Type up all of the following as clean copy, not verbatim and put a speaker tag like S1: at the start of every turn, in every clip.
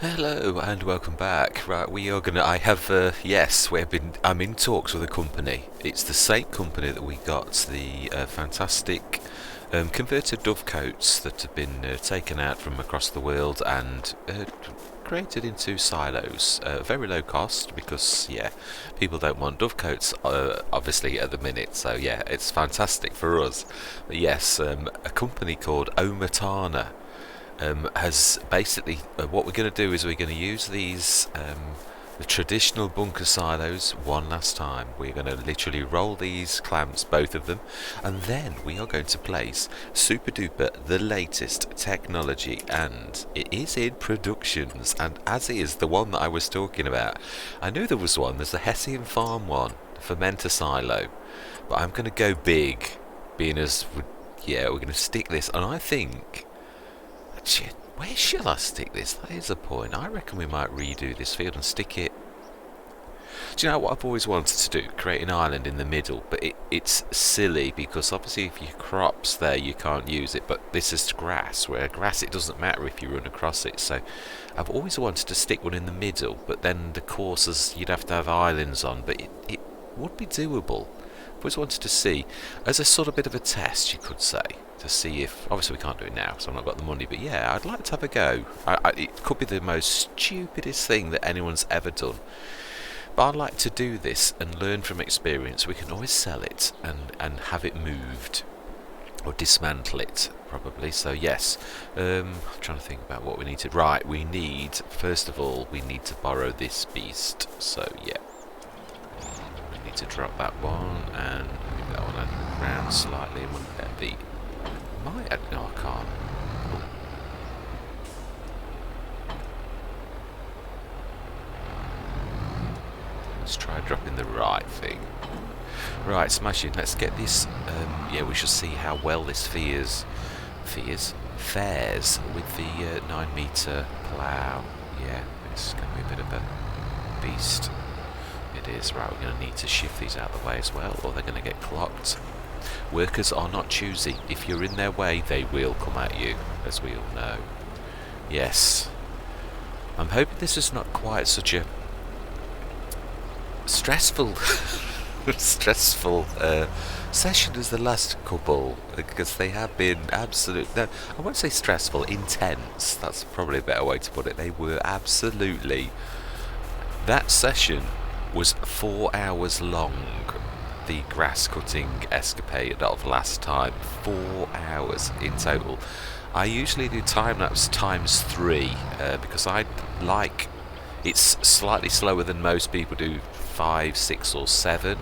S1: Hello and welcome back. Right, we are gonna. Yes, I'm in talks with a company. It's the same company that we got the fantastic converted dovecotes that have been taken out from across the world and created into silos. Very low cost because people don't want dovecotes obviously at the minute. So yeah, it's fantastic for us. But yes, a company called Omatana has basically what we're going to do is we're going to use these the traditional bunker silos one last time. We're going to literally roll these clamps, both of them, and then we are going to place super duper the latest technology, and it is in productions, and as is the one that I was talking about. I knew there was one. There's the Hessian Farm one, fermenter silo, but I'm going to go big, being as we're going to stick this, and I think. Shit, where shall I stick this? That is a point. I reckon we might redo this field and stick it. Do you know what I've always wanted to do? Create an island in the middle, but it's silly because obviously if your crop's there you can't use it, but this is grass, where grass it doesn't matter if you run across it. So I've always wanted to stick one in the middle, but then the courses you'd have to have islands on, but it would be doable. I've always wanted to see, as a sort of bit of a test you could say, to see if, obviously we can't do it now so I've not got the money, but yeah, I'd like to have a go. It could be the most stupidest thing that anyone's ever done, but I'd like to do this and learn from experience. We can always sell it and have it moved or dismantle it probably. So yes, I'm trying to think about what we need to. Right, first of all we need to borrow this beast. So yeah, we need to drop that one and move that one around slightly, and we'll get the no, I can't. Oh. Let's try dropping the right thing. Right, smashing. Let's get this. We shall see how well this fares with the 9 meter plough. Yeah, it's going to be a bit of a beast. It is. Right, we're going to need to shift these out of the way as well, or they're going to get clocked. Workers are not choosy. If you're in their way, they will come at you, as we all know. Yes. I'm hoping this is not quite such a stressful session as the last couple, because they have been no, I won't say stressful, intense. That's probably a better way to put it. They were absolutely. That session was 4 hours long. The grass cutting escapade of last time, 4 hours in total. I usually do time lapse ×3 because I like it's slightly slower than most people do, 5, 6 or 7,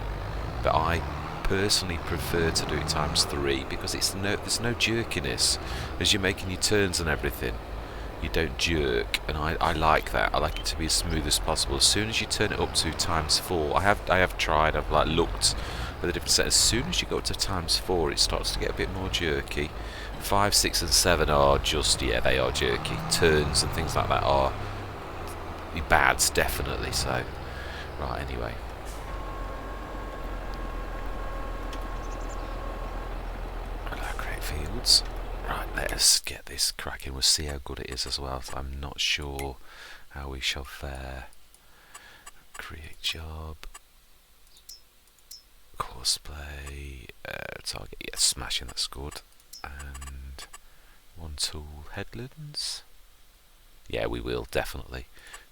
S1: but I personally prefer to do it ×3 because there's no jerkiness as you're making your turns and everything. You don't jerk, and I like that. I like it to be as smooth as possible. As soon as you turn it up to ×4, I have tried. I've looked at the different sets. As soon as you go up to ×4, it starts to get a bit more jerky. 5, 6, and 7 are just they are jerky. Turns and things like that are bad, definitely. So, right, anyway. Hello, great fields. Right, let us get this cracking. We'll see how good it is as well. So I'm not sure how we shall fare. Create job. Courseplay. Target. Yeah, smashing. That's good. And one tool headlands. Yeah, we will definitely.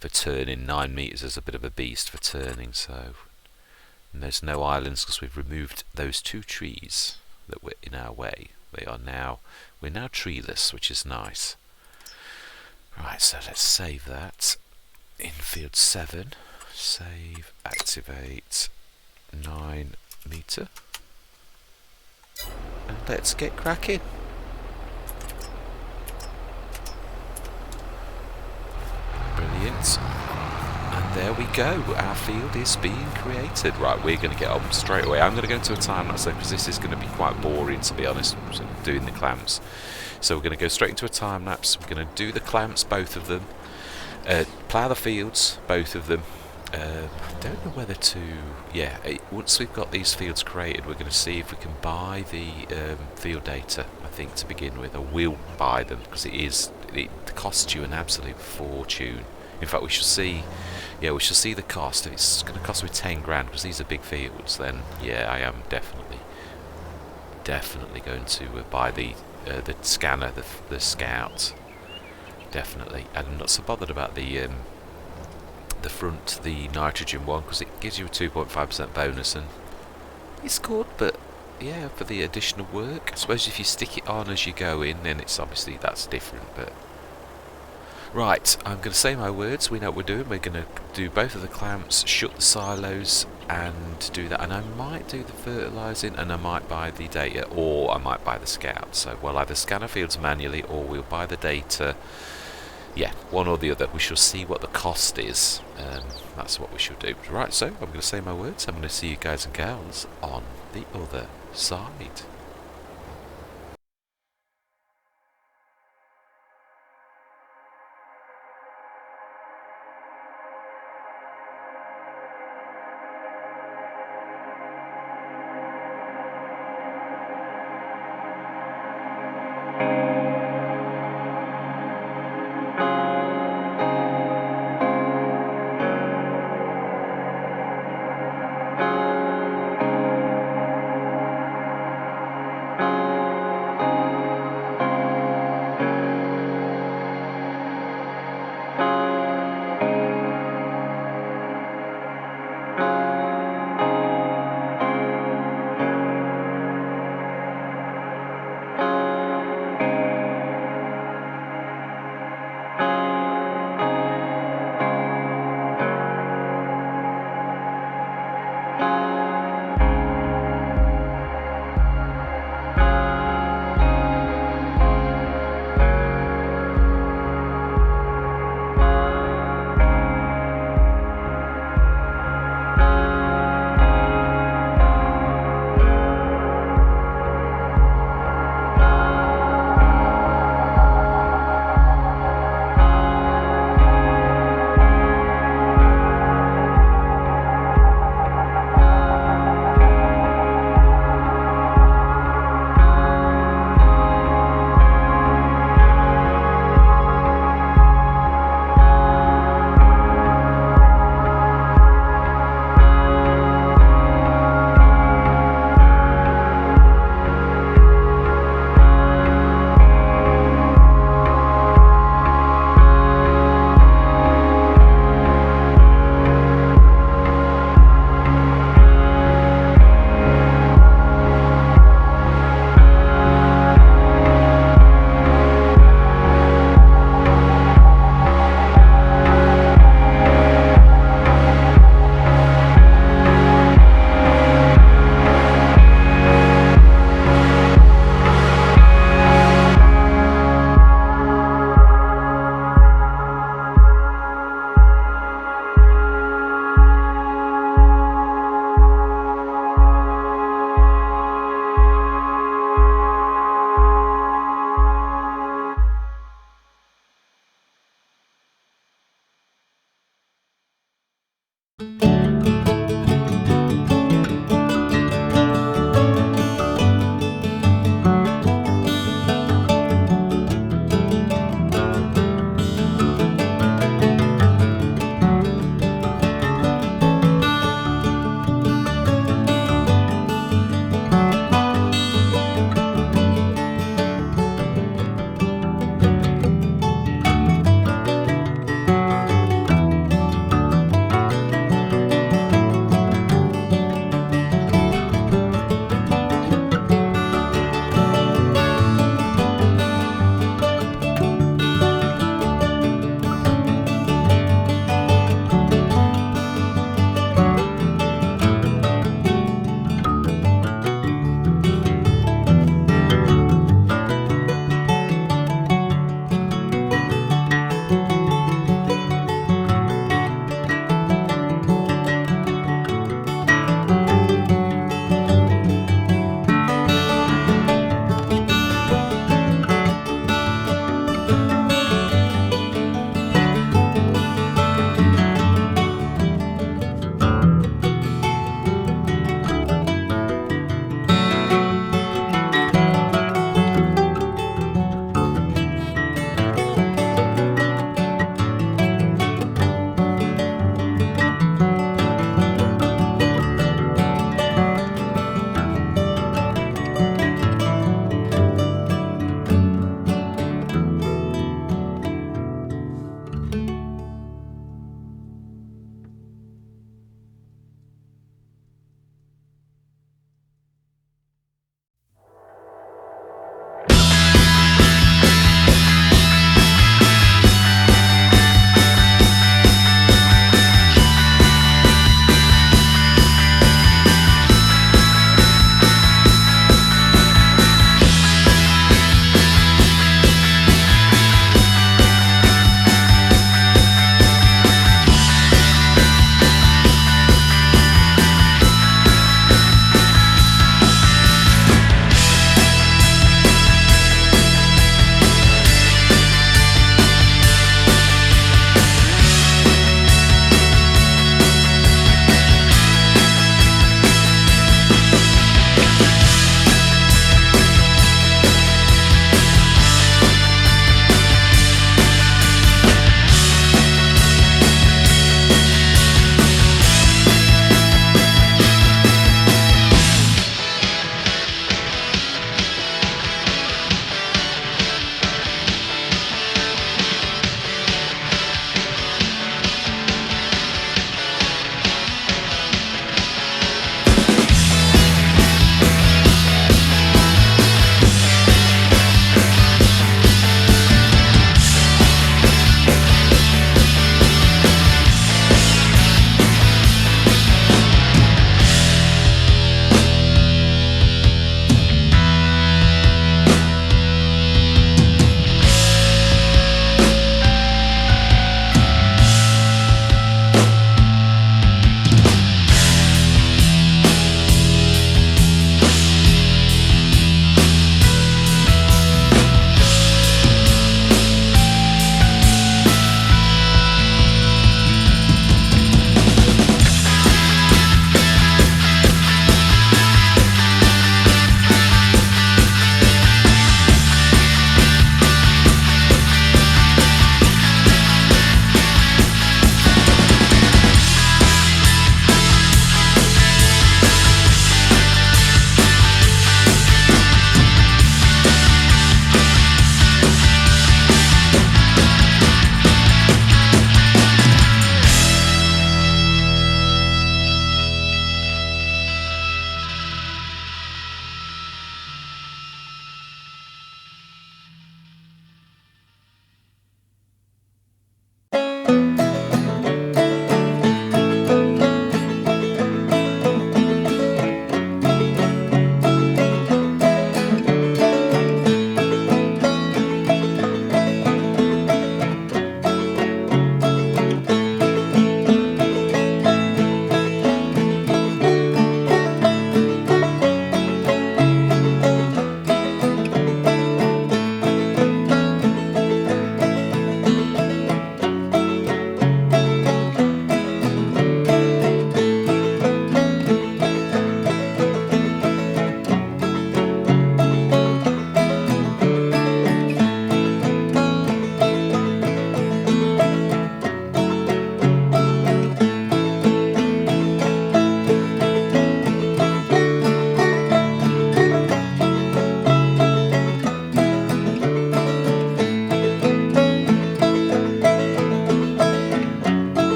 S1: For turning, 9 meters is a bit of a beast for turning. So, and there's no islands because we've removed those 2 trees that were in our way. We're now treeless, which is nice. Right, so let's save that. In field 7, save, activate, 9 meter. And let's get cracking. Brilliant. And there we go, our field is being created. Right, we're going to get on straight away. I'm going to go into a time lapse because this is going to be quite boring, to be honest, doing the clamps. So we're going to go straight into a time lapse. We're going to do the clamps, both of them. Plough the fields, both of them. I don't know whether to. Once we've got these fields created, we're going to see if we can buy the field data. I think to begin with, or we'll buy them because it costs you an absolute fortune. In fact, we shall see. Yeah, we shall see the cost. If it's going to cost me 10 grand because these are big fields, then yeah, I am definitely going to buy the scanner, the Scout. Definitely. And I'm not so bothered about the front, the nitrogen one, because it gives you a 2.5% bonus, and it's good, but yeah, for the additional work, I suppose if you stick it on as you go in, then it's obviously that's different. But right, I'm going to say my words. We know what we're doing. We're going to do both of the clamps, shut the silos, and do that. And I might do the fertilising, and I might buy the data, or I might buy the Scout. So we'll either scan our fields manually, or we'll buy the data. Yeah, one or the other. We shall see what the cost is. That's what we shall do. Right, so I'm going to say my words. I'm going to see you guys and gals on the other side.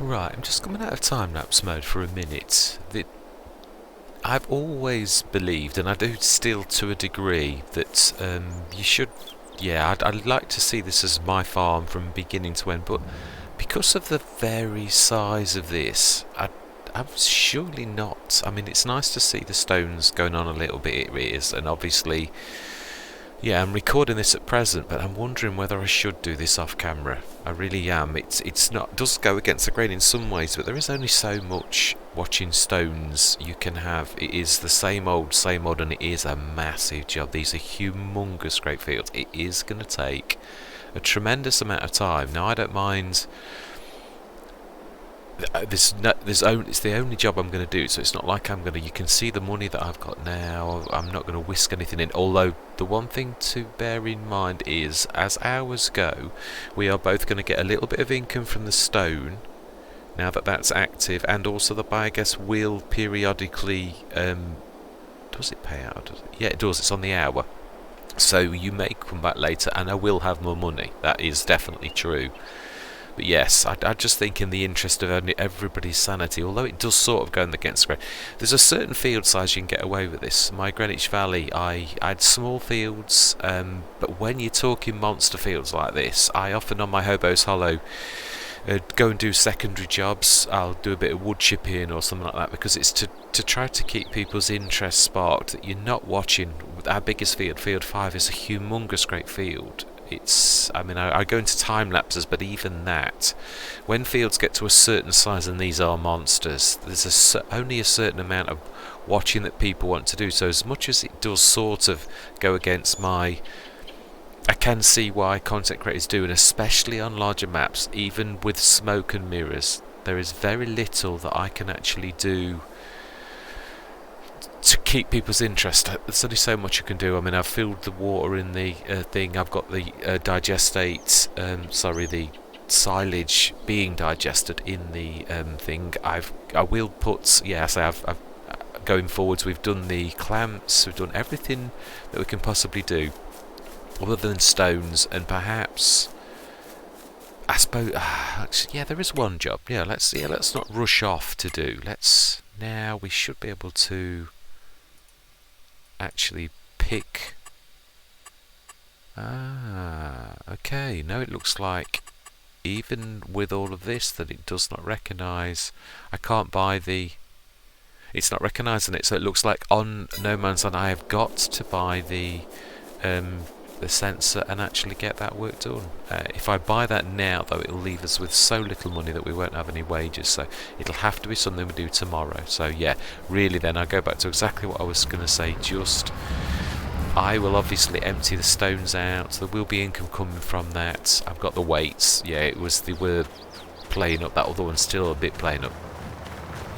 S1: Right, I'm just coming out of time-lapse mode for a minute. I've always believed, and I do still to a degree, that you should... Yeah, I'd like to see this as my farm from beginning to end, but because of the very size of this, I'm surely not. I mean, it's nice to see the stones going on a little bit, it is, and obviously... Yeah, I'm recording this at present, but I'm wondering whether I should do this off camera. I really am. It's not, it does go against the grain in some ways, but there is only so much watching stones you can have. It is the same old, and it is a massive job. These are humongous great fields. It is going to take a tremendous amount of time. Now, I don't mind... it's the only job I'm going to do, so it's not like I'm going to... You can see the money that I've got now. I'm not going to whisk anything in, although the one thing to bear in mind is, as hours go, we are both going to get a little bit of income from the stone, now that that's active, and also the biogas will periodically... does it pay out? Yeah, it does. It's on the hour. So you may come back later, and I will have more money. That is definitely true. But yes, I just think in the interest of everybody's sanity, although it does sort of go against the grain, there's a certain field size you can get away with this. My Greenwich Valley, I had small fields, but when you're talking monster fields like this, I often on my Hobo's Hollow go and do secondary jobs. I'll do a bit of wood chipping or something like that, because it's to try to keep people's interest sparked, that you're not watching. Our biggest field, Field 5, is a humongous great field. I mean, I go into time lapses, but even that, when fields get to a certain size, and these are monsters, there's only a certain amount of watching that people want to do. So as much as it does sort of go against I can see why content creators do, and especially on larger maps, even with smoke and mirrors, there is very little that I can actually do to keep people's interest. There's only so much you can do. I mean, I've filled the water in the thing. I've got the the silage being digested in the thing. I will put, yes, I've going forwards, we've done the clamps, we've done everything that we can possibly do, other than stones, and perhaps, I suppose, actually, yeah, there is one job. Yeah, let's not rush off to do. Now we should be able to actually pick... okay, no, it looks like even with all of this that it does not recognise. I can't buy it's not recognising it, so it looks like on No Man's Land I have got to buy the sensor and actually get that work done. If I buy that now, though, it'll leave us with so little money that we won't have any wages, so it'll have to be something we do tomorrow. So yeah, really then I'll go back to exactly what I was going to say. I will obviously empty the stones out, so there will be income coming from that. I've got the weights. Yeah, they were playing up. That other one's still a bit playing up.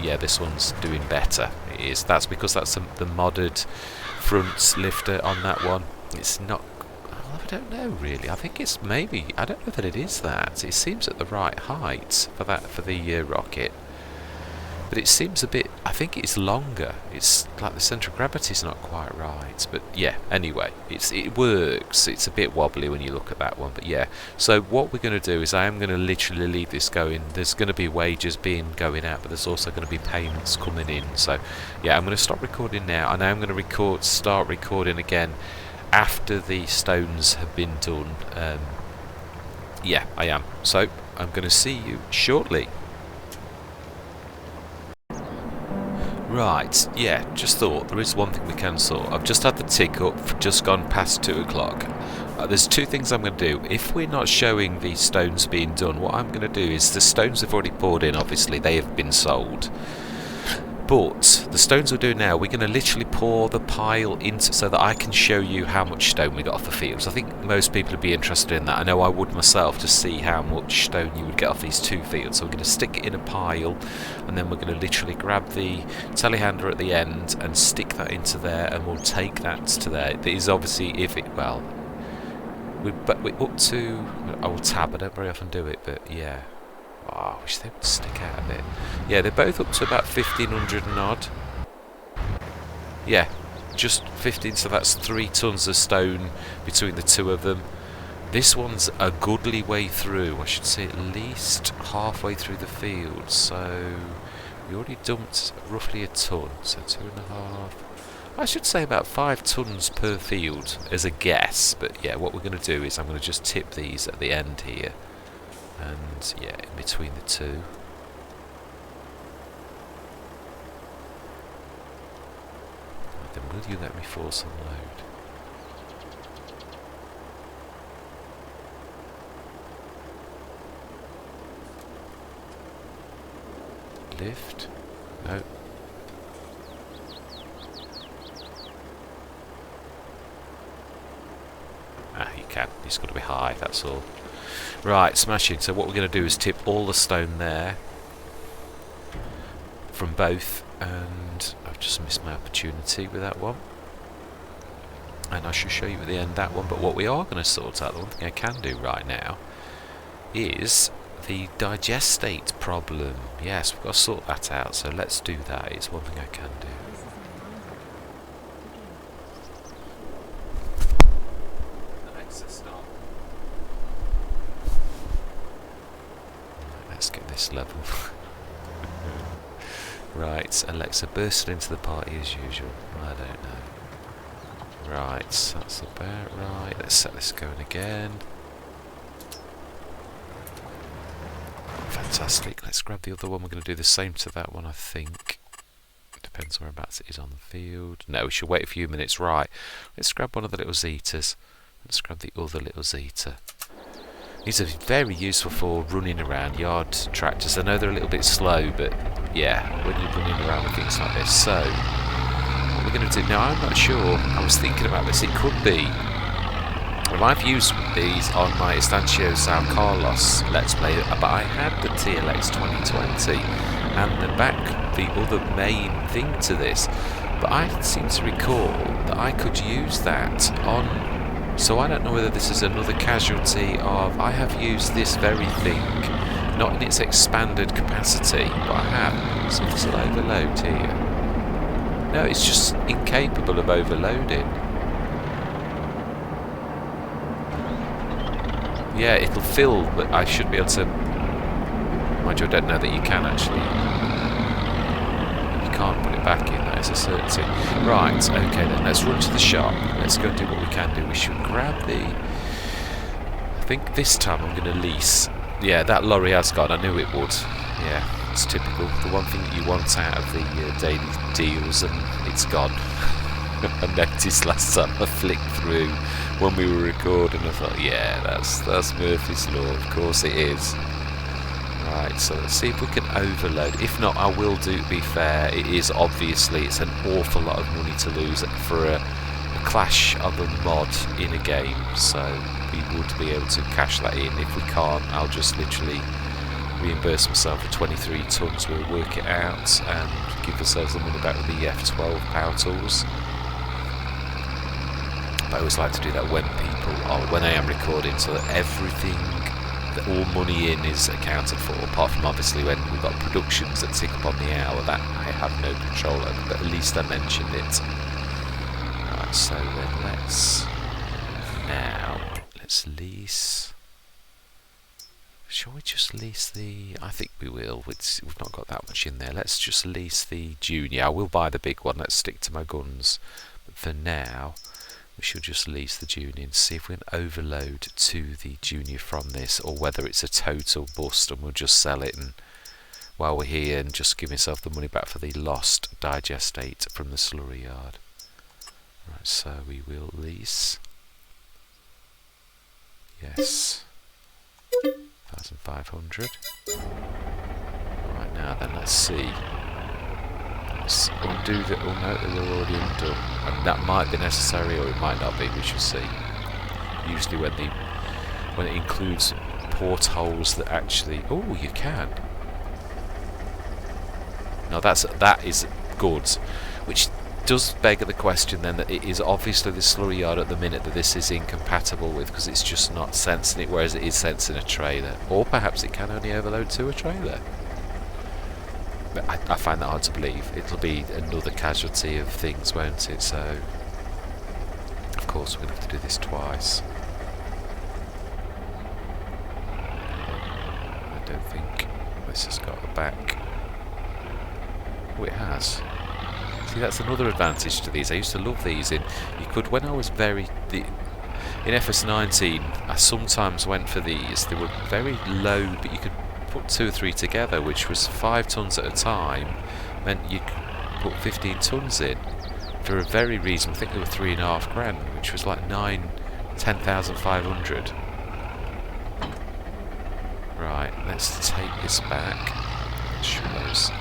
S1: Yeah, this one's doing better. It is. That's because that's the modded front lifter on that one. It's not... I don't know really. I think it's maybe... I don't know that it is that. It seems at the right height for the rocket. But it seems a bit... I think it's longer. It's like the centre of gravity's not quite right. But yeah, anyway, it works. It's a bit wobbly when you look at that one. But yeah, so what we're going to do is I am going to literally leave this going. There's going to be wages going out, but there's also going to be payments coming in. So yeah, I'm going to stop recording now, and I'm going to start recording again after the stones have been done. Yeah, I am. So I'm going to see you shortly. Right, yeah, just thought there is one thing we can sort. I've just had the tick up, just gone past 2 o'clock. There's two things I'm going to do. If we're not showing the stones being done, what I'm going to do is the stones have already poured in, obviously, they have been sold. But the stones we're doing now, we're going to literally pour the pile into, so that I can show you how much stone we got off the fields. I think most people would be interested in that. I know I would myself, to see how much stone you would get off these 2 fields. So we're going to stick it in a pile, and then we're going to literally grab the telehandler at the end and stick that into there, and we'll take that to there. It is obviously, we're up to... I will tab, I don't very often do it, but yeah. Oh, I wish they would stick out a bit. Yeah, they're both up to about 1,500 and odd. Yeah, just 15, so that's 3 tons of stone between the two of them. This one's a goodly way through. I should say at least halfway through the field. So we already dumped roughly a ton. So 2.5. I should say about 5 tons per field as a guess. But yeah, what we're going to do is I'm going to just tip these at the end here. And yeah, in between the two. Then will you let me force unload? Lift? No. Ah, you can. It's got to be high, that's all. Right, smashing. So what we're going to do is tip all the stone there from both, and I've just missed my opportunity with that one. And I shall show you at the end that one, but what we are going to sort out, the one thing I can do right now, is the digestate problem. Yes, we've got to sort that out, so let's do that. It's one thing I can do. Alexa, stop. Let's get this level. Right, Alexa bursted into the party as usual. I don't know. Right, that's about right. Let's set this going again. Fantastic. Let's grab the other one. We're going to do the same to that one, I think. Depends whereabouts it is on the field. No, we should wait a few minutes. Right, let's grab one of the little Zetas. Let's grab the other little Zeta. These are very useful for running around yard tractors. I know they're a little bit slow, but yeah, when you're running around with things like this. So, what we're going to do now, I'm not sure. I was thinking about this. It could be. Well, I've used these on my Estancia San Carlos Let's Play, but I had the TLX 2020 and the other main thing to this. But I seem to recall that I could use that on. So I don't know whether this is another casualty of I have used this very thing, not in its expanded capacity, but I have. So this will overload here. No, it's just incapable of overloading. Yeah, it'll fill, but I should be able to. Mind you, I don't know that you can actually. You can't put it back in, that is a certainty. Right, okay then, let's run to the shop. Let's go and do what we can do. We should grab the. I think this time I'm going to lease. Yeah, that lorry has gone, I knew it would. Yeah, it's typical. The one thing that you want out of the daily deals, and it's gone. I noticed last time I flicked through when we were recording, I thought, yeah, that's Murphy's Law, of course it is. Right, so let's see if we can overload. If not, I will do, to be fair, it is obviously, it's an awful lot of money to lose for a clash of a mod in a game, so we would be able to cash that in. If we can't, I'll just literally reimburse myself for 23 tons, we'll work it out and give ourselves the money back with the F12 power tools. I always like to do that when I am recording, so that everything, that all money in is accounted for, apart from obviously when we've got productions that tick up on the hour, that I have no control over, but at least I mentioned it. Right, so then let's lease. Shall we just lease the, I think we will, we've not got that much in there. Let's just lease the Junior. I will buy the big one, let's stick to my guns, but for now we should just lease the Junior and see if we can overload to the Junior from this, or whether it's a total bust and we'll just sell it and while we're here and just give myself the money back for the lost digestate from the slurry yard. Right, so we will lease. Yes. 1,500. Right, now then, let's see. Let's undo the. Oh no, they were already undone. And that might be necessary, or it might not be. We shall see. Usually, when it includes portholes that actually. Oh, you can. No, that is good. Which does beg the question then that it is obviously the slurry yard at the minute that this is incompatible with, because it's just not sensing it, whereas it is sensing a trailer. Or perhaps it can only overload to a trailer. But I find that hard to believe. It'll be another casualty of things, won't it? So, of course, we're going to have to do this twice. this has got the back. Oh, it has. See, that's another advantage to these. I used to love these. You could, when I was in FS19, I sometimes went for these. They were very low, but you could put 2 or 3 together, which was 5 tons at a time. Meant you could put 15 tons in for a very reasonable. I think they were £3.5 grand, which was like 10,500. Right, let's take this back.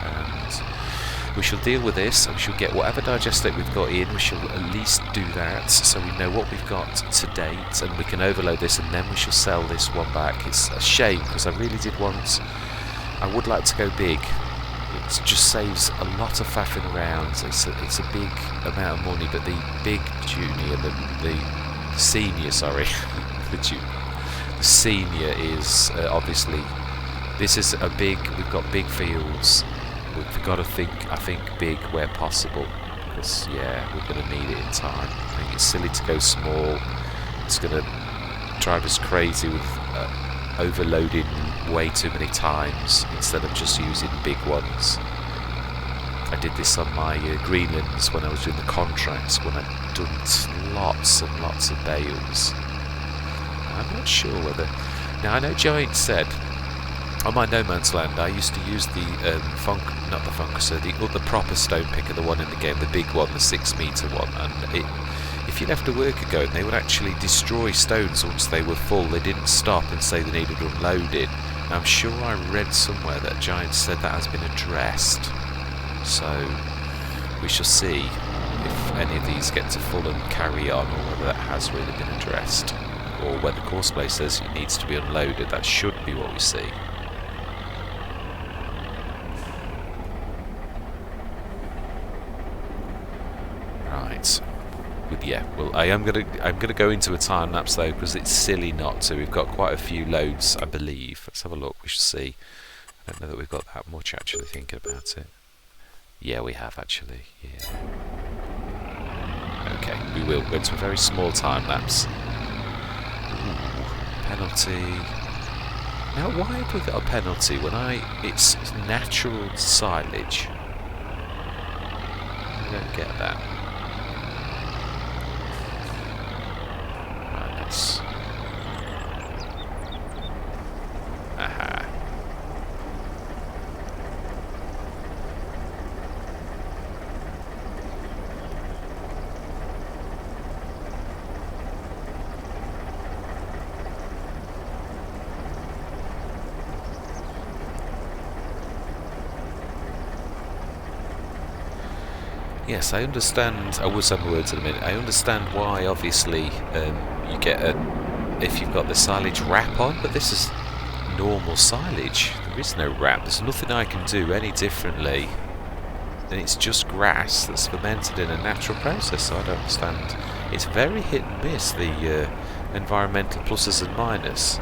S1: And we shall deal with this, and we shall get whatever digestate we've got in. We shall at least do that, so we know what we've got to date, and we can overload this, and then we shall sell this one back. It's a shame, because I really did want... I would like to go big. It just saves a lot of faffing around. It's a big amount of money, but the big junior, the senior, sorry, the senior is obviously... This is a big... We've got big fields. We've got to think, I think, big where possible, because yeah, we're going to need it in time. I think it's silly to go small. It's going to drive us crazy with overloading way too many times instead of just using big ones. I did this on my Greenlands when I was doing the contracts, when I'd done lots and lots of bales. I'm not sure whether... Now, I know Giant said... On my no man's land, I used to use the not the Funkuser, the other proper stone picker, the one in the game, the big one, the 6 metre one, and if you left a worker going, they would actually destroy stones once they were full. They didn't stop and say they needed unloading. I'm sure I read somewhere that Giant said that has been addressed, so we shall see if any of these get to full and carry on, or whether that has really been addressed, or whether Courseplay says it needs to be unloaded. That should be what we see. Yeah, well, I'm gonna go into a time lapse though, because it's silly not to. We've got quite a few loads, I believe. Let's have a look. We shall see. I don't know that we've got that much actually thinking about it. Yeah, we have actually. Yeah. Okay, we will go to a very small time lapse. Ooh, penalty. Now, why have we got a penalty when it's natural silage? I don't get that. Aha. Yes, I understand. I will say my words in a minute. I understand why, obviously, you get if you've got the silage wrap on, but this is normal silage. There is no wrap. There's nothing I can do any differently. And it's just grass that's fermented in a natural process, so I don't understand. It's very hit and miss, the environmental pluses and minus.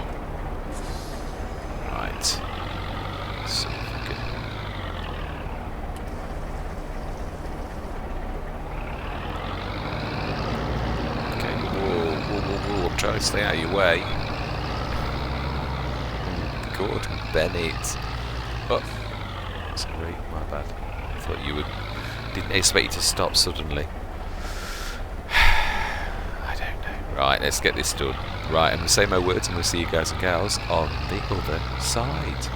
S1: Right. Let's see if we can... Okay, whoa, I'm trying to stay out of your way. Gordon Bennett. Oh, sorry, my bad. I thought you would... Didn't expect you to stop suddenly. I don't know. Right, let's get this done. Right, I'm going to say my words and we'll see you guys and gals on the other side.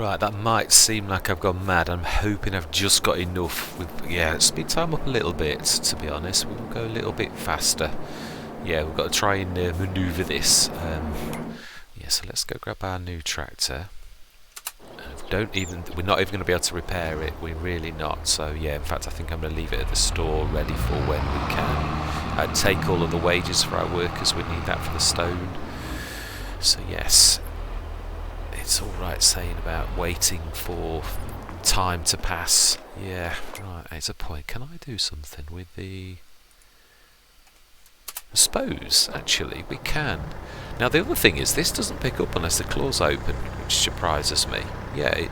S1: Right, that might seem like I've gone mad. I'm hoping I've just got enough. Yeah, speed time up a little bit, to be honest. We'll go a little bit faster. Yeah, we've got to try and manoeuvre this. Yeah, so let's go grab our new tractor. We're not even going to be able to repair it. We're really not. So yeah, in fact, I think I'm going to leave it at the store, ready for when we can. Take all of the wages for our workers. We need that for the stone. So yes, it's all right saying about waiting for time to pass. Yeah, right. It's a point. Can I do something with the? I suppose actually we can. Now the other thing is this doesn't pick up unless the claw's open, which surprises me. Yeah, it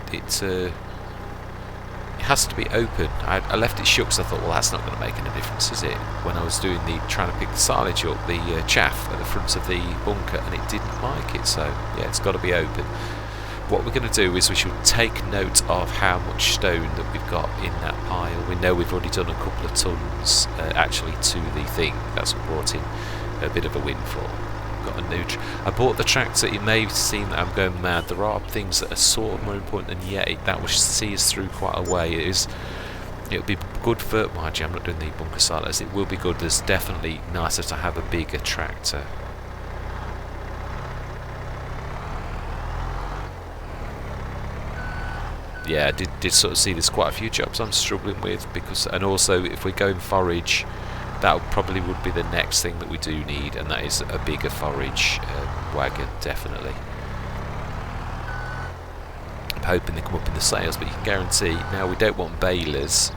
S1: has to be open. I left it shut because I thought, well, that's not going to make any difference, is it? When I was doing trying to pick the silage up, the chaff at the front of the bunker, and it didn't like it. So yeah, it's got to be open. What we're going to do is we should take note of how much stone that we've got in that pile. We know we've already done a couple of tons actually to the thing. That's what brought in a bit of a windfall. Got a new I bought the tractor. It may seem that I'm going mad. There are things that are sort of more important, and yet that will see us through quite a way. It'll be good for mind you, I'm not doing the bunker silos. It will be good. There's definitely nicer to have a bigger tractor. Yeah, I did sort of see there's quite a few jobs I'm struggling with because, and also if we're going forage, that probably would be the next thing that we do need, and that is a bigger forage wagon, definitely. I'm hoping they come up in the sales, but you can guarantee now we don't want balers.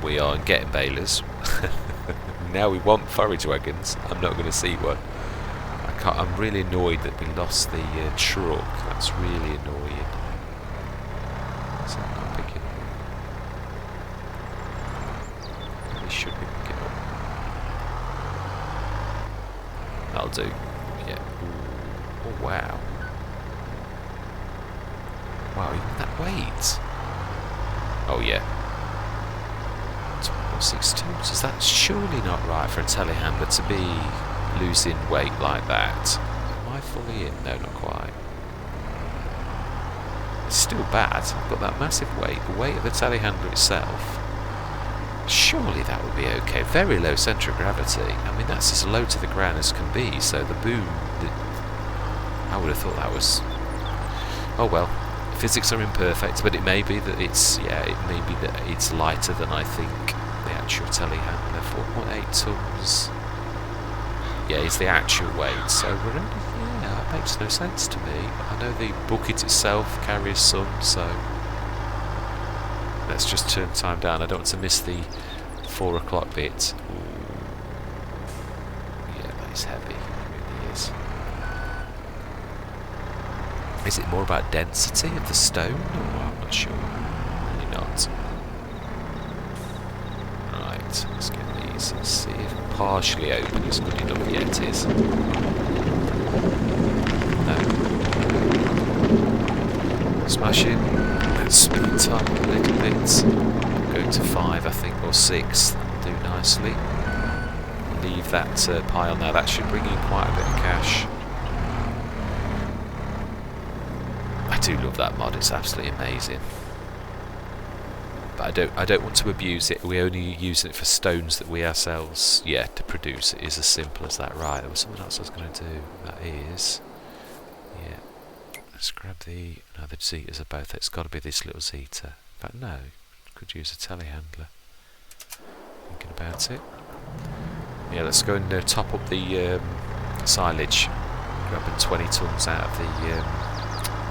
S1: We are getting balers. Now we want forage wagons. I'm not going to see one. I'm really annoyed that we lost the truck. That's really annoying. So I'm not picking up. We should be picking up. That'll do. Yeah. Ooh. Oh wow. Wow, even that weight. Oh yeah. 12.6 tons. Is that surely not right for a telehandler to be losing weight like that? Am I fully in? No, not quite. It's still bad. I've got that massive weight. The weight of the telehandler itself. Surely that would be okay. Very low centre of gravity. I mean, that's as low to the ground as can be. So the boom, I would have thought that was. Oh well, physics are imperfect, but it may be that it's it may be that it's lighter than I think. The actual telehandler, 4.8 tons. Yeah, is the actual weight. So we're only. That makes no sense to me. I know the bucket itself carries some, so let's just turn time down. I don't want to miss the 4 o'clock bit. Ooh. Yeah, that is heavy. It really is. Is it more about density of the stone? Or I'm not sure. Really not. Right, let's get these. Let's see if partially open is good enough. Yeah, it is. Smash it. Let's speed time up a little bit. Go to 5, I think, or 6. That'll do nicely. Leave that pile now. That should bring in quite a bit of cash. I do love that mod. It's absolutely amazing. But I don't want to abuse it. We only use it for stones that we ourselves, to produce. It is as simple as that. Right, there was something else I was going to do. That is, let's grab the Zetas are both. It's got to be this little Zeta. But no, could use a telehandler. Thinking about it. Yeah, let's go and top up the silage. Grabbing 20 tons out of the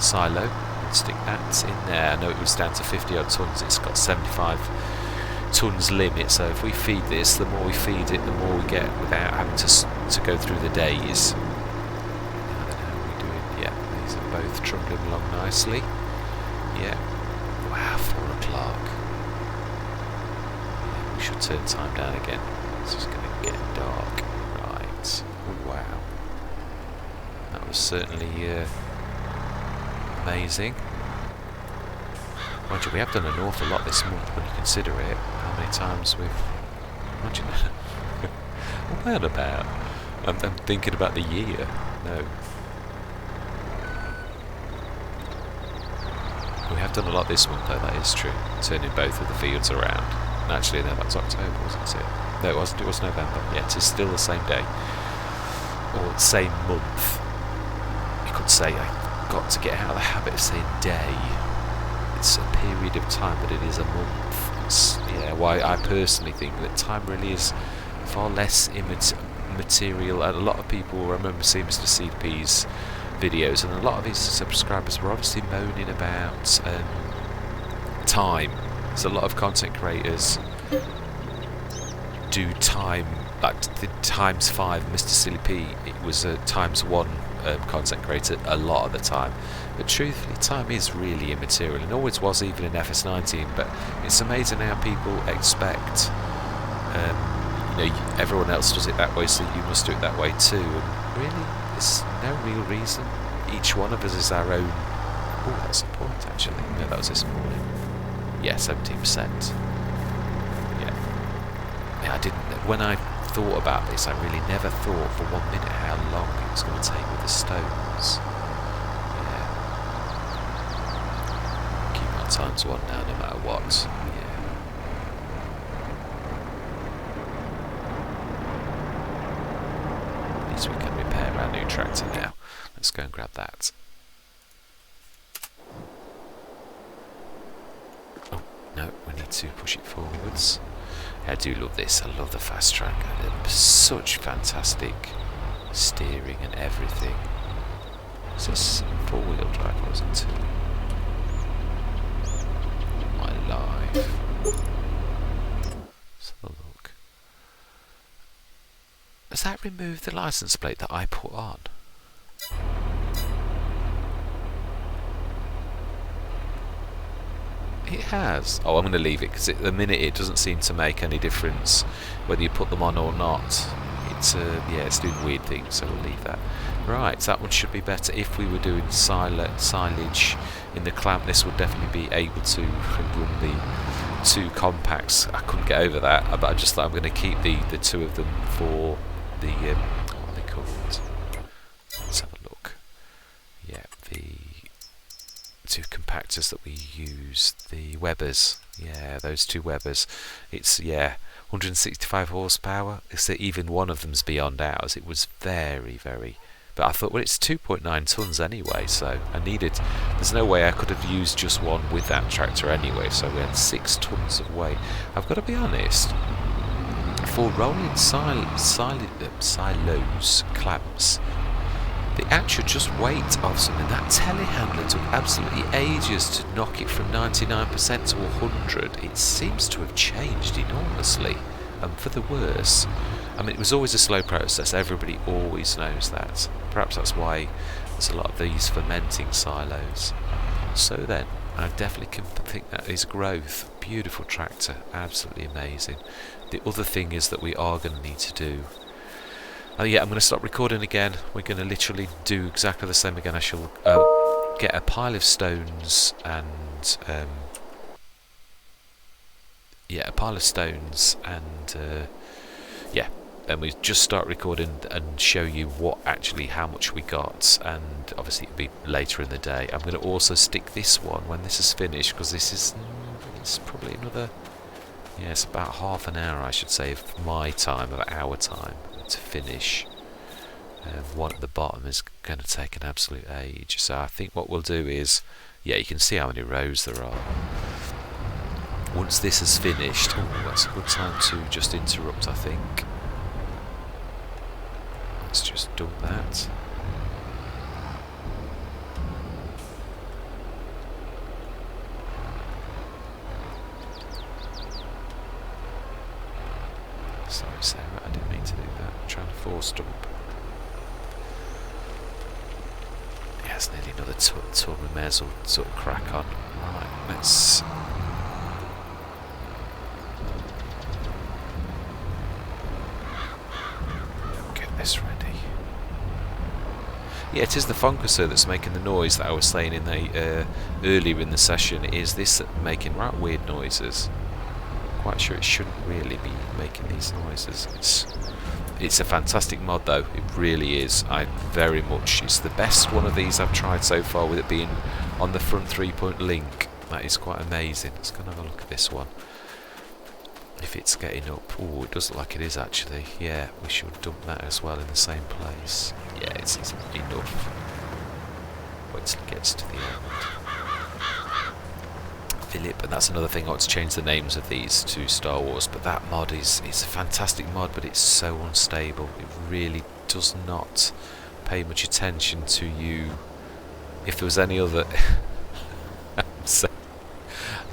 S1: silo and stick that in there. I know it was down to 50 odd tons. It's got 75 tons limit. So if we feed this, the more we feed it, the more we get without having to go through the days. Both trundling along nicely. Yeah. Wow, 4 o'clock. Yeah, we should turn time down again. It's just going to get dark. Right. Oh, wow. That was certainly amazing. Mind you, we have done an awful lot this month when you consider it. How many times we've. Imagine that. What am I on about? I'm thinking about the year. No. we have done a lot this month though, that is true. Turning both of the fields around. And actually, no, that's October, wasn't it? No, it wasn't. It was November. Yeah, it is still the same day. Or same month. You could say I got to get out of the habit of saying day. It's a period of time, but it is a month. Yeah, why I personally think that time really is far less immaterial. And a lot of people, I remember seeing Mr. CP's videos, and a lot of his subscribers were obviously moaning about time. There's a lot of content creators do time, like the times 5. Mr. Silly P, it was a times 1 content creator a lot of the time. But truthfully, time is really immaterial, and always was, even in FS19. But it's amazing how people expect, everyone else does it that way, so you must do it that way too. And really, there's no real reason. Each one of us is our own. Oh, that's a point actually. No, that was this morning. Yeah, 17%. Yeah, I didn't. When I thought about this, I really never thought for 1 minute how long it was going to take with the stones. Yeah. Keep on times 1 now, no matter what. Yeah. At least we can repair our new tractor now. Let's go and grab that. Oh, no, we need to push it forwards. I do love this. I love the fast track. Such fantastic steering and everything. Is this 4-wheel drive, wasn't it? My life. Let's have a look. Does that remove the license plate that I put on? It has. Oh, I'm going to leave it because at the minute it doesn't seem to make any difference whether you put them on or not. It's yeah, it's doing weird things, so we'll leave that. Right, that one should be better. If we were doing silage in the clamp, this would definitely be able to run the 2 compacts. I couldn't get over that, but I just thought I'm going to keep the 2 of them for the what are they called? Let's have a look. Yeah, the 2 compactors that we use, the Webbers. Yeah, those 2 Webbers. It's 165 horsepower. It's that even one of them's beyond ours. It was very, very. But I thought, well, it's 2.9 tons anyway, so I needed. There's no way I could have used just one with that tractor anyway. So we had 6 tons of weight. I've got to be honest. For rolling silos clamps, the actual just weight of something, that telehandler took absolutely ages to knock it from 99% to 100. It seems to have changed enormously, and for the worse. I mean, it was always a slow process. Everybody always knows that. Perhaps that's why there's a lot of these fermenting silos. So then, I definitely can think that is growth. Beautiful tractor, absolutely amazing. The other thing is that we are going to need to do. Yeah, I'm going to stop recording again. We're going to literally do exactly the same again. I shall get a pile of stones and a pile of stones and then we just start recording and show you how much we got, and obviously it'll be later in the day. I'm going to also stick this one when this is finished, because it's probably another, it's about half an hour, I should say, of my time, of our time to finish. One at the bottom is going to take an absolute age, so I think what we'll do is, you can see how many rows there are. Once this is finished, that's a good time to just interrupt, I think. Let's just dump that. Sorry, Sarah, I didn't mean to do that. I'm trying to force dump. Yeah, it's nearly another ton. We may as well sort of crack on. Right, let's. Get this ready. Yeah, it is the Foncuser that's making the noise that I was saying in the earlier in the session. It is this making right weird noises. Quite sure it shouldn't really be making these noises. It's a fantastic mod though, it really is. It's the best one of these I've tried so far, with it being on the front 3-point link. That is quite amazing. Let's go and have a look at this one. If it's getting up. Oh, it does look like it is actually. Yeah, we should dump that as well in the same place. Yeah, it's enough. Wait till it gets to the end. Philip, and that's another thing. I want to change the names of these to Star Wars, but that mod it's a fantastic mod, but it's so unstable. It really does not pay much attention to you. If there was any other so,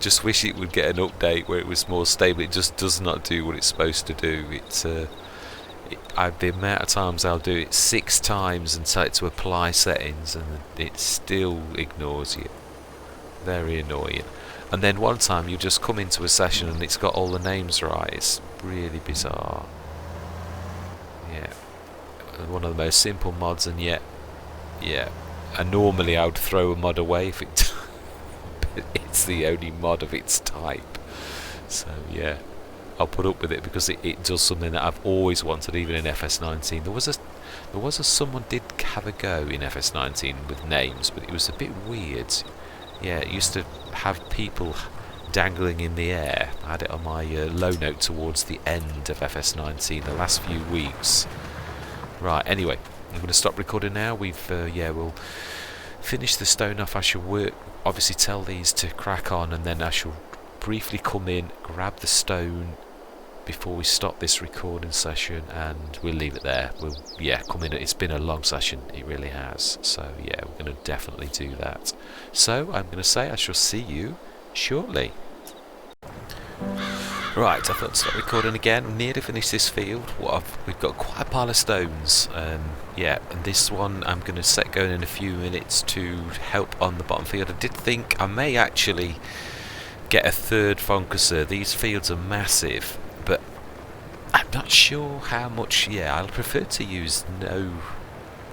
S1: just wish it would get an update where it was more stable. It just does not do what it's supposed to do. The amount of times I'll do it 6 times and tell it to apply settings, and it still ignores you. Very annoying. And then one time you just come into a session and it's got all the names right. It's really bizarre. Yeah, one of the most simple mods, and yet, yeah. And normally I would throw a mod away if it but it's the only mod of its type. So yeah, I'll put up with it because it does something that I've always wanted, even in FS19. There was a someone did have a go in FS19 with names, but it was a bit weird. Yeah, it used to have people dangling in the air. I had it on my low note towards the end of FS19, the last few weeks. Right, anyway, I'm going to stop recording now. We'll finish the stone off. I shall obviously tell these to crack on, and then I shall briefly come in, grab the stone before we stop this recording session, and we'll leave it there. We'll come in. It's been a long session, it really has. So yeah, we're going to definitely do that. So I'm going to say I shall see you shortly. Right, I thought to start recording again. Nearly finished this field. We've got quite a pile of stones. And this one I'm going to set going in a few minutes to help on the bottom field. I did think I may actually get a third foncuser. These fields are massive, but I'm not sure how much. Yeah, I'll prefer to use no.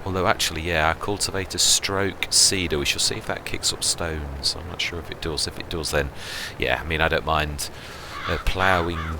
S1: Although actually, yeah, our cultivator stroke seeder. We shall see if that kicks up stones. I'm not sure if it does. If it does, then yeah. I mean, I don't mind ploughing.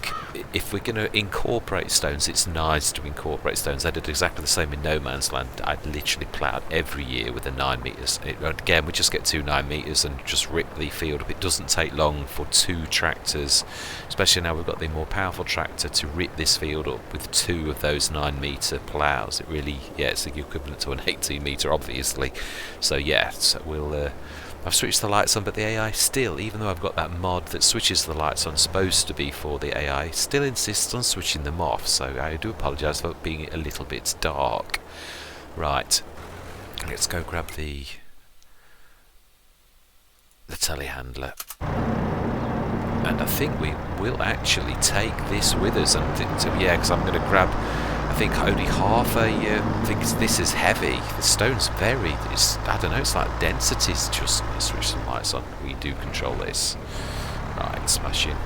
S1: If we're going to incorporate stones, it's nice to incorporate stones. I did exactly the same in No Man's Land. I'd literally ploughed every year with a 9 metres. Again, we just get 2 9 metres and just rip the field up. It doesn't take long for 2 tractors, especially now we've got the more powerful tractor, to rip this field up with 2 of those 9 metre ploughs. It really, yeah, it's the equivalent to an 18 metre, obviously. So yeah, so we'll. I've switched the lights on, but the AI still, even though I've got that mod that switches the lights on, supposed to be for the AI, still insists on switching them off, so I do apologise for being a little bit dark. Right, let's go grab the telehandler. And I think we will actually take this with us, and yeah, because I'm going to grab, I think only half a. I think this is heavy. The stone's very. I don't know. It's like density's just. Let's switch some lights on. We do control this. Right, smashing.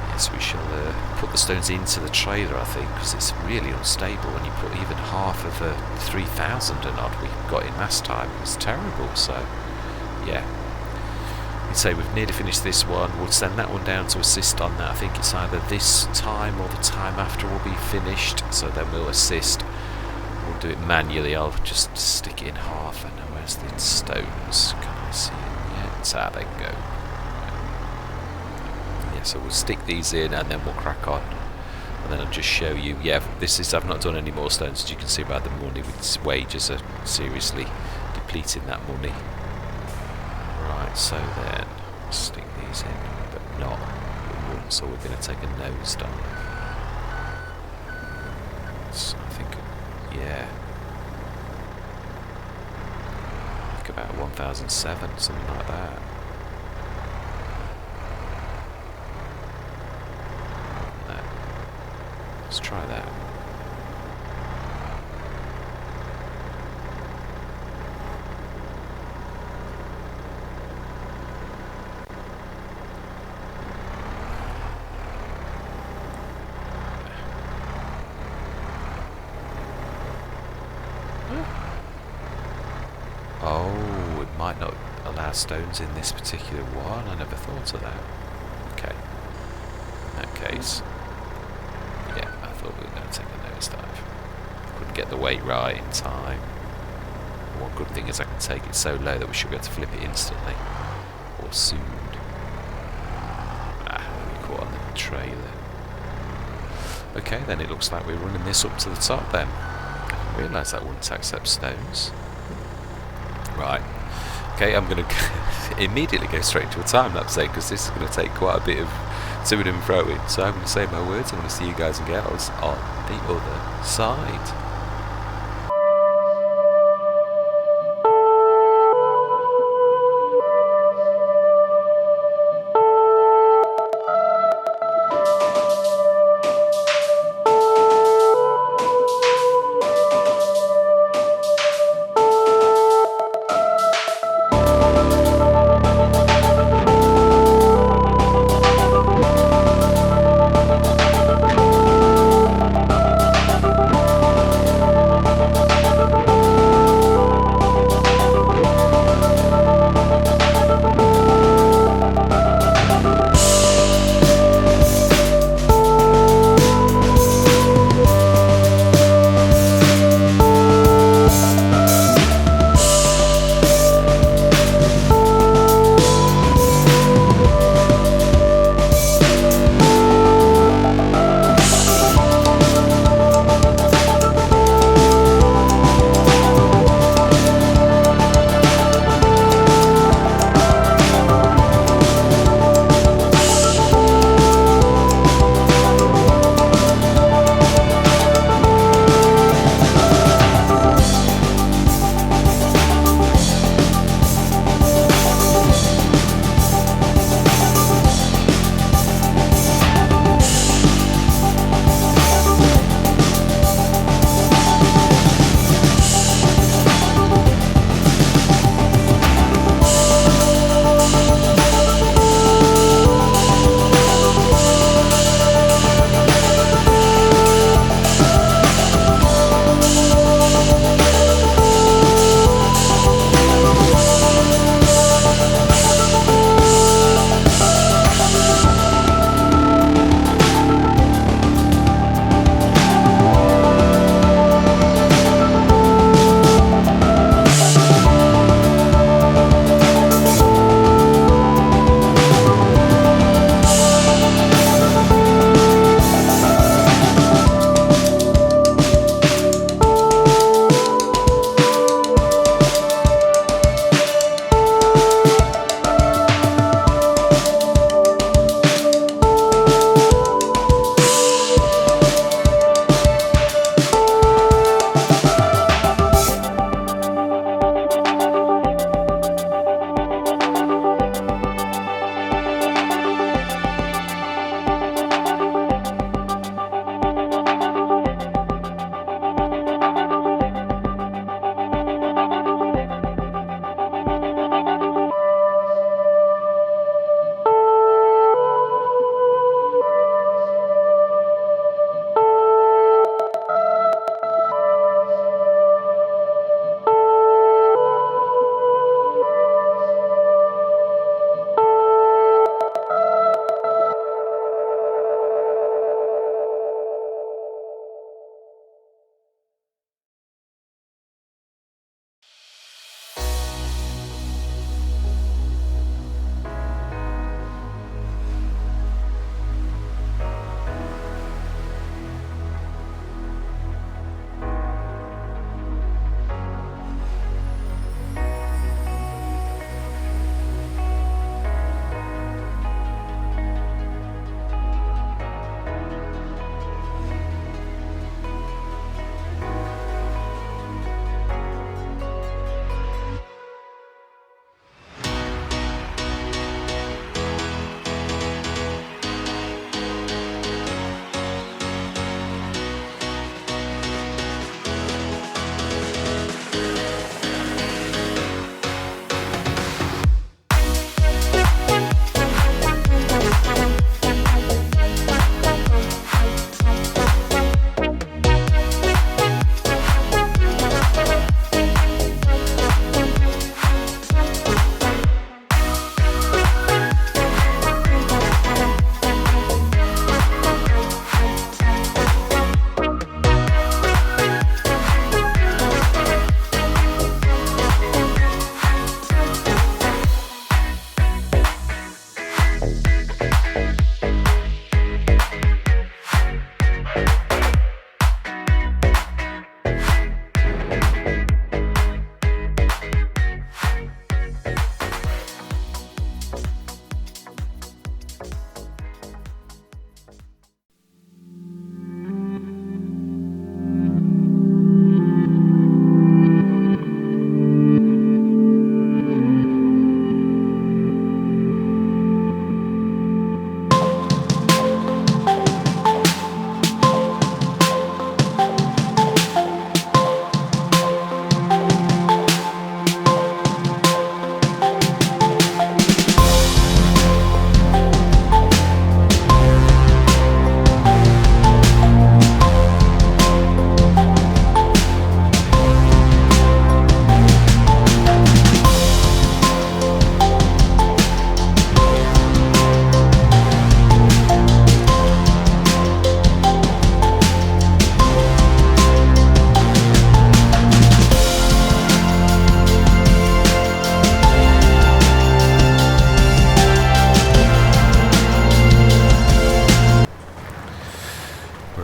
S1: Yes, we shall put the stones into the trailer, I think, because it's really unstable when you put even half of a 3,000 and odd we got in last time. It's terrible. So, yeah. I'd say we've nearly finished this one. We'll send that one down to assist on that. I think it's either this time or the time after will be finished, so then we'll assist. We'll do it manually. I'll just stick it in half. And where's the stones? Can I see it yet? Ah, they go. Yeah, so we'll stick these in and then we'll crack on. And then I'll just show you. Yeah, this is. I've not done any more stones, as you can see by the money. Wages are seriously depleting that money. Right, so then stick these in, but not at once, so we're going to take a nose dive. So I think, yeah, I think about 1007, something like that. No. Let's try that. Oh, it might not allow stones in this particular one. I never thought of that. Okay. In that case, yeah, I thought we were going to take a nosedive. Couldn't get the weight right in time. One good thing is I can take it so low that we should be able to flip it instantly. Or soon. We caught on the tray there. Okay, then it looks like we're running this up to the top then. I didn't realise that wouldn't accept stones. Right. Okay, I'm going to immediately go straight to a time-lapse then, because this is going to take quite a bit of to and froing. So I'm going to say my words. I'm going to see you guys and girls on the other side.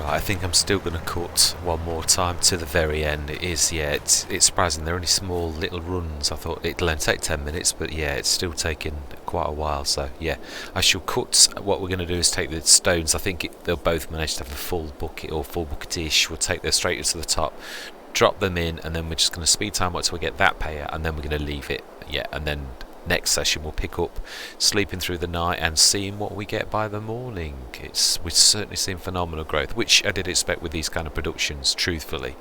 S1: I think I'm still going to cut one more time to the very end. It is, yeah, it's surprising. They're only small little runs. I thought it'll only take 10 minutes, but yeah, it's still taking quite a while. So yeah, I shall cut. What we're going to do is take the stones. I think they'll both manage to have a full bucket or full bucket-ish. We'll take them straight to the top, drop them in, and then we're just going to speed time up till we get that payout, and then we're going to leave it. Yeah, and then next session we'll pick up sleeping through the night and seeing what we get by the morning. We're certainly seeing phenomenal growth, which I did expect with these kind of productions, truthfully.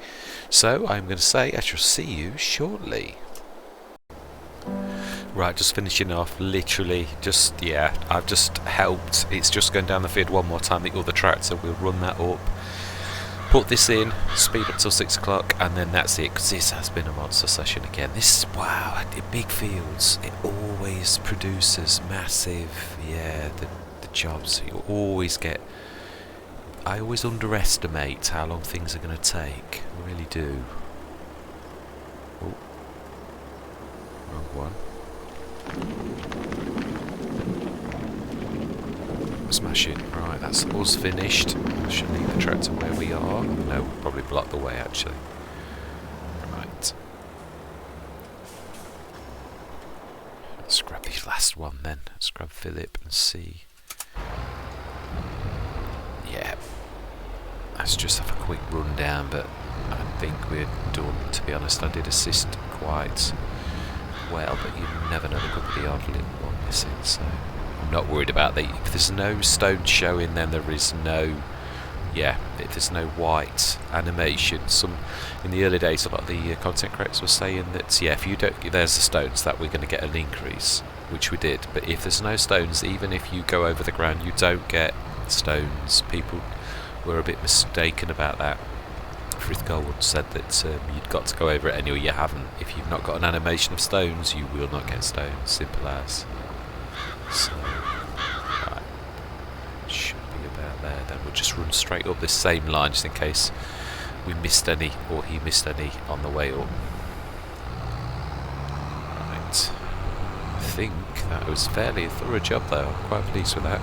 S1: So I'm going to say I shall see you shortly. Right, just finishing off, literally just, yeah, I've just helped. It's just going down the field one more time, the other tractor. We'll run that up, put this in, speed up till 6 o'clock, and then that's it, because this has been a monster session again. This, wow, in big fields, it always produces massive, yeah, the jobs. You always get, I always underestimate how long things are going to take. I really do. Oh, wrong one. Smash it. Right, that's us finished. I should leave the tractor where we are. No, we'll probably block the way actually. Right. Let's grab the last one then. Let's grab Philip and see. Yeah. Let's just have a quick run down, but I think we're done, to be honest. I did assist quite well, but you never know, there could be the odd little one missing, so I'm not worried about that. If there's no stone showing, then there is no, yeah, if there's no white animation. Some in the early days, a lot of the content creators were saying that, yeah, if you don't, there's the stones, that we're going to get an increase, which we did. But if there's no stones, even if you go over the ground, you don't get stones. People were a bit mistaken about that. Frithgold once said that you'd got to go over it anyway. You haven't. If you've not got an animation of stones, you will not get stones. Simple as. So, right, should be about there. Then we'll just run straight up this same line, just in case we missed any or he missed any on the way up. Right. I think that was fairly a thorough job, though. I'm quite pleased with that.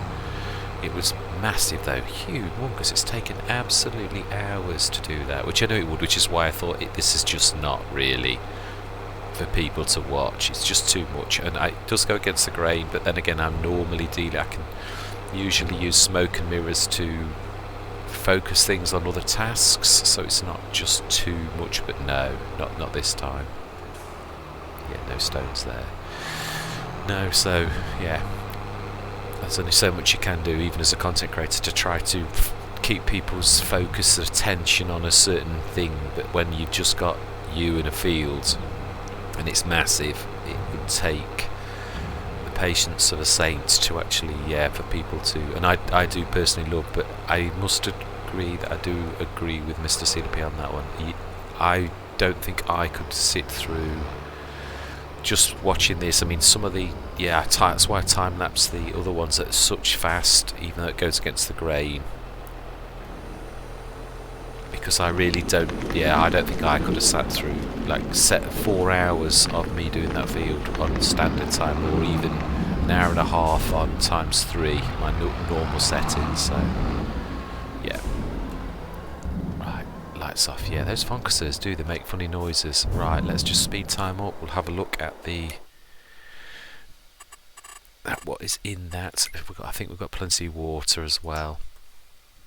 S1: It was massive though, huge one, because it's taken absolutely hours to do that, which I know it would, which is why I thought this is just not really for people to watch. It's just too much, and it does go against the grain, but then again, I'm normally I can usually use smoke and mirrors to focus things on other tasks, so it's not just too much, but no, not this time. Yeah, no stones there. No, so, yeah. There's only so much you can do, even as a content creator, to try to keep people's focus and attention on a certain thing. But when you've just got you in a field and it's massive, it would take the patience of a saint to actually, yeah, for people to. And I do personally love, but I must agree that I do agree with Mr. CDP on that one. I don't think I could sit through just watching this. I mean, some of the, yeah, that's why I time-lapse the other ones at such fast, even though it goes against the grain, because I really don't, yeah, I don't think I could have sat through, like, set 4 hours of me doing that field on standard time, or even an hour and a half on ×3, my normal settings, so yeah. Right, lights off. Yeah, those focuses they make funny noises. Right, let's just speed time up. We'll have a look at what is in that. I think we've got plenty of water as well.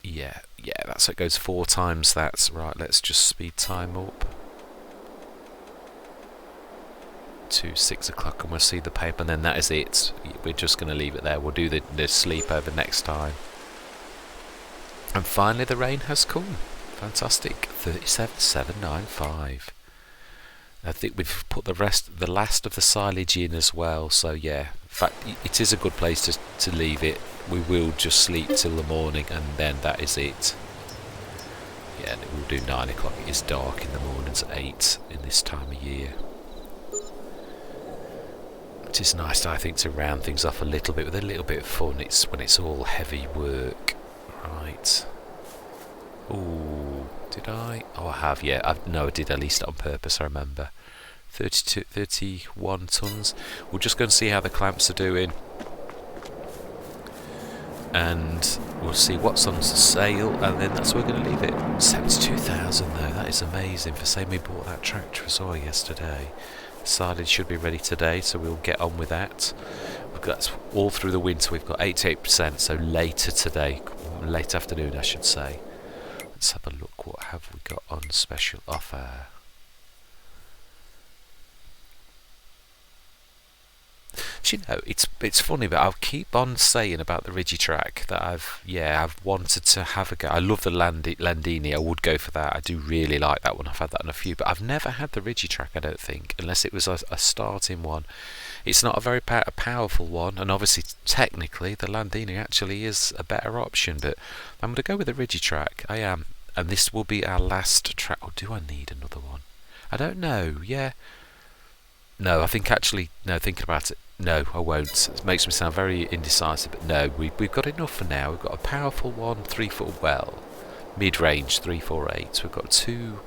S1: Yeah, that's it, goes 4 times that. Right, let's just speed time up to 6 o'clock and we'll see the paper, and then that is it. We're just going to leave it there. We'll do the sleepover next time. And finally the rain has come. Fantastic. 37,795. I think we've put the last of the silage in as well, so yeah, in fact it is a good place to leave it. We will just sleep till the morning and then that is it. Yeah, we'll do 9 o'clock. It is dark in the mornings at 8 in this time of year. It is nice, I think, to round things off a little bit with a little bit of fun. It's when it's all heavy work. Right. Ooh, did I? Oh, I have, yeah. No, I did at least on purpose, I remember. 31 tons. We'll just go and see how the clamps are doing. And we'll see what's on sale, and then that's where we're going to leave it. 72,000 though, that is amazing for saying we bought that tractor as well yesterday. Silage should be ready today, so we'll get on with that. That's all through the winter. We've got 88%, so later today, late afternoon I should say. Let's have a look. What have we got on special offer? You know, it's funny, but I'll keep on saying about the Rigitrack that I've wanted to have a go. I love the Landini. I would go for that. I do really like that one. I've had that on a few, but I've never had the Rigitrack, I don't think, unless it was a starting one. It's not a very powerful one, and obviously technically the Landini actually is a better option, but I'm going to go with the Rigitrack. I am, and this will be our last track. Oh, do I need another one? I don't know. Yeah. No, I think actually, no, thinking about it, no, I won't. It makes me sound very indecisive, but no, we've got enough for now. We've got a powerful one, 3-foot well, mid-range 348. We've got 2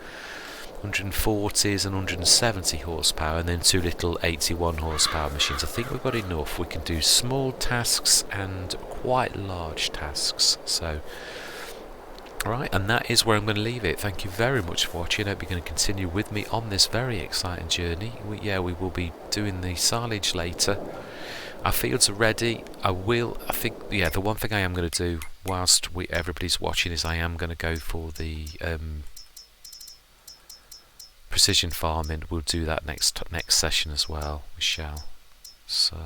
S1: 140s and 170 horsepower, and then 2 little 81 horsepower machines. I think we've got enough. We can do small tasks and quite large tasks. So, alright, and that is where I'm going to leave it. Thank you very much for watching. I hope you're going to continue with me on this very exciting journey. We will be doing the silage later. Our fields are ready. I think, the one thing I am going to do whilst everybody's watching is I am going to go for the precision farming. We'll do that next session as well. We shall. So,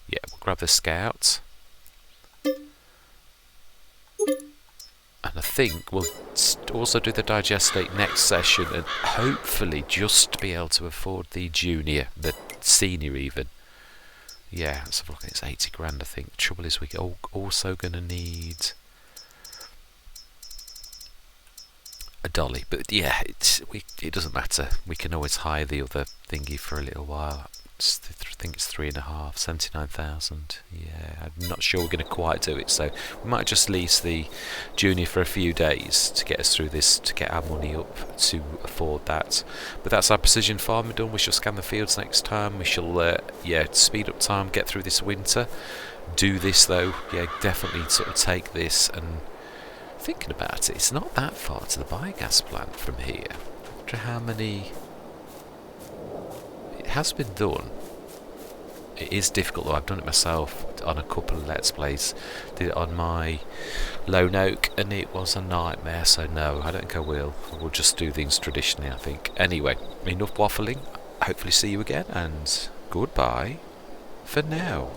S1: yeah, we'll grab the Scout. And I think we'll also do the digestate next session, and hopefully just be able to afford the junior, the senior even. Yeah, let's have a look. It's 80 grand, I think. The trouble is we're also going to need a dolly, but yeah, it doesn't matter. We can always hire the other thingy for a little while. I think it's 3.5, 79,000. Yeah, I'm not sure we're going to quite do it, so we might just lease the junior for a few days to get us through this, to get our money up to afford that. But that's our precision farming done. We shall scan the fields next time. We shall speed up time, get through this winter. Do this though, yeah, definitely sort of take this. And thinking about it, it's not that far to the biogas plant from here. I wonder how many. It has been done. It is difficult though. I've done it myself on a couple of Let's Plays. Did it on my Lone Oak and it was a nightmare, so no, I don't think I will. We'll just do things traditionally, I think. Anyway, enough waffling. Hopefully see you again, and goodbye for now.